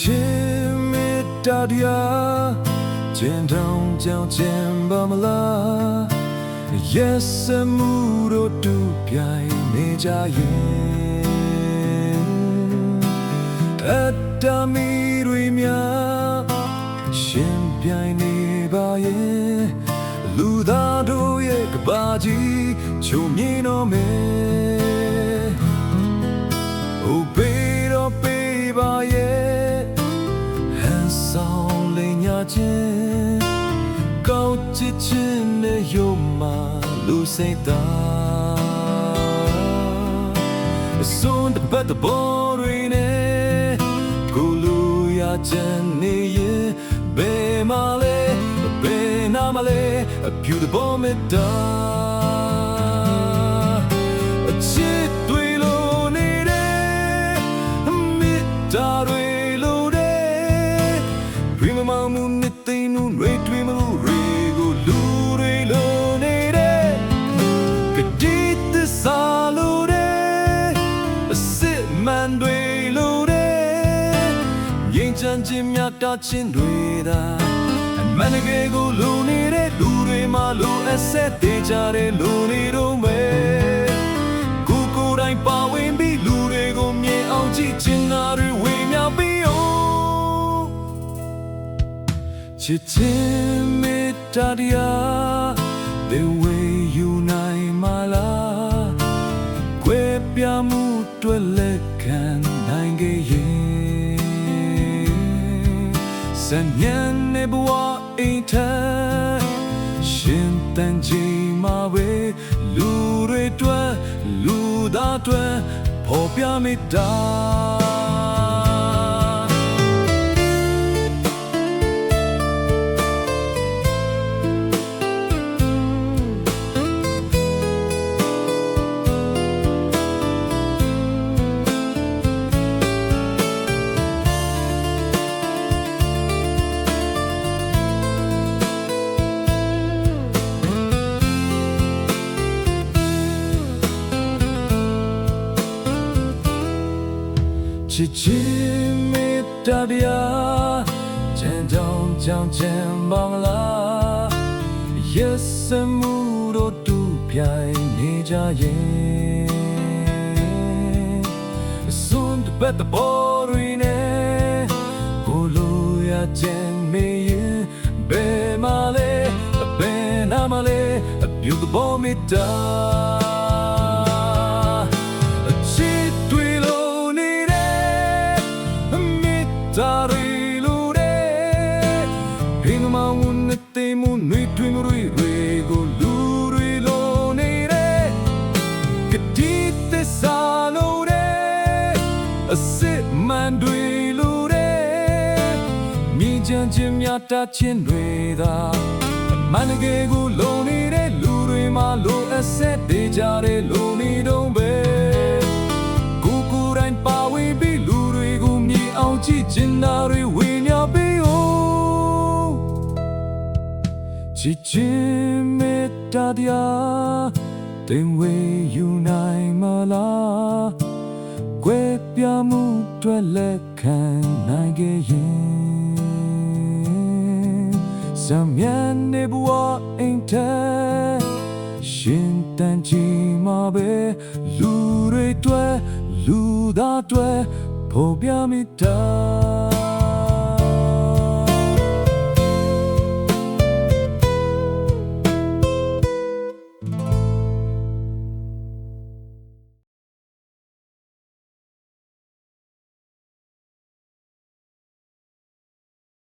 ချင်းမေတ္တာတရားကျင့်တောင်ကြောင့်ကျင့်ပါမလား Yes မှုတို့တူပြိုင်နေကြရဲ့အတ္တမီတွေများရှင်ပြိုင်နေပါရဲ့လူသားတို့ရဲ့ကဘာကြီးချုံမြင်တော့မယ် Oh baby baby ရဲ့ဟန်ဆောင်လိမ်ညာချင်းကောင်းချစ်ချင်းနဲ့ယုံမှလူစိတ်သားအစွန်းတပတ်တပေါ်တွေနဲ့ကိုလူရချင်နေရဲ့ဘယ်မှာလဲဘယ်နာမလဲအပြူတပေါ်မေတ္တာအချစ်တွေလိုနေတယ်မေတ္တာတွေလိုတယ်ပြမမမှုနဲ့သိနူတွေတွေ့မလို့တွေကိုလူတွေလိုနေတယ်ကတိသစ္စာလိုတယ်အစစ်မှန်တွေလိုတယ်ငြိမ်းချမ်းခြင်းမြတ်တာခြင်းတွေသာမန်ငယ်ကိုလူနေတဲ့လူတွေမှာလူအဆက်တေးကြတဲ့လူတွေတို့မဲ့ကိုကိုတိုင်းပါဝင်ပြီးလူတွေကိုမြင်အောင်ကြည့်ချင်တာတွေဝေမျှပြီးအောင်ချစ်ချင်းမေတ္တာတရား The way you နိုင်မလားကွယ်ပြမှုတွေ့လက်ခံနိုင်ခဲ့ရဲ့စံညံနေဘဝအိမ်ထရှင်တန်ကြီးမှာပဲလူတွေတွေ့လူသားတွေ့ပေါ်ပြမေတ္တာချစ်ချင်းမေတ္တာတရားကျန်ကြောင်ကြောင်ကျန်ပါမလား Yes မှုတို့တူပြိုင်နေကြရဲ့စွန်းတပတ်တပေါ်ရင်းနဲ့ကိုလိုရချင်မေရင်ဘယ်မှာလဲဘယ်နာမလဲအပြူတပေါ်မေတ္တာဒါရီလူတဲ့ဟင်းမဝန်းနဲ့တေးမှုနှွေထွေးမှုတွေကိုလူတွေလိုနေတဲ့ကတိသစ္စာလိုတဲ့အစစ်မှန်တွေလိုတဲ့မြင်ချင်ခြင်းမြတ်တာချင်းတွေသာမန်ငယ်ကိုလိုနေတဲ့လူတွေမှာလိုအပ်ဆက်တေးကြတဲ့လူနေတော့ပဲကိုကိုတိုင်းပါဝင်ပြီးလူတွေကိုမြင်အောင်ကြည့်ချင်တာတွေဝေမျှပေးအောင်ချစ်ချင်းမေတ္တာတရားတင်ဝေယူနိုင်မလားကွယ်ပြမှုတွေ့လက်ခံနိုင်ခဲ့ရင်စံမြန်းနေဘဝအိမ်ထရှင်တန်ကြီးမှာပဲလူတွေတွေ့လူသားတွေ့ပေါ်ပြမေတ္တာ